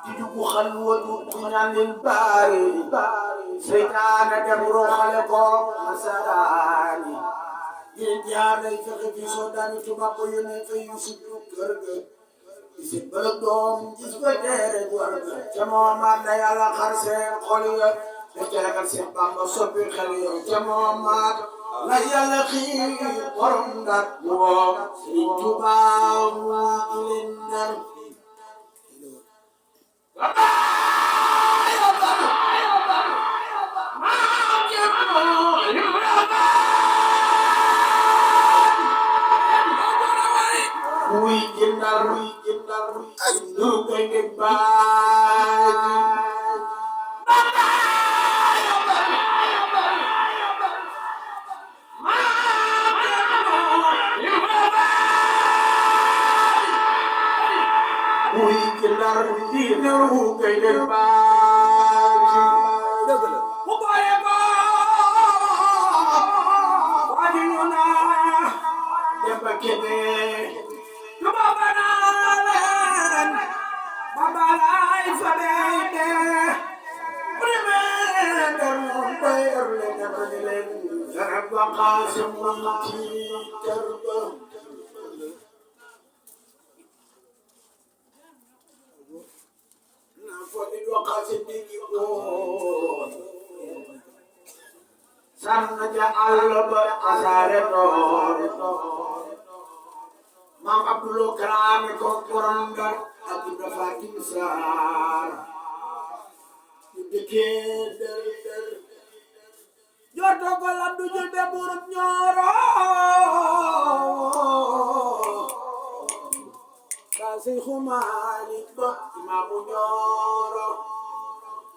di dugg xalwatu di ñaan leen baari seytaane dem roxale ko masaraani yéen jaar lay fexe fi soo daani tubaab ko yónnee fa Yusuf kër ga gisi bëlëg doom gis ko teere war ga ca moomaat la yàlla xar seen xol ya da terekal seen Bamba soppi xel ya ca moomaat la yàlla xiir borom Ndar woo Sëriñ Tuubaa mu ci leen Ndar wuy jëndal ay nuru koy ngeen baaji wuy jëndal di nuru koy ngeen baaji dëgg la mu boye ko waji ñu naa demba kebe Babalai fadede, primero mumpir lenyapadilen, sarabwa kasim mati terba. Nafodi dua kasim dikibo, sanaja alba asareto. Mam Abdul Karam ko Kurandar Abdul Fatim Sar dike der joto ko Abdul Julbe burub ñoro kasi khumali ba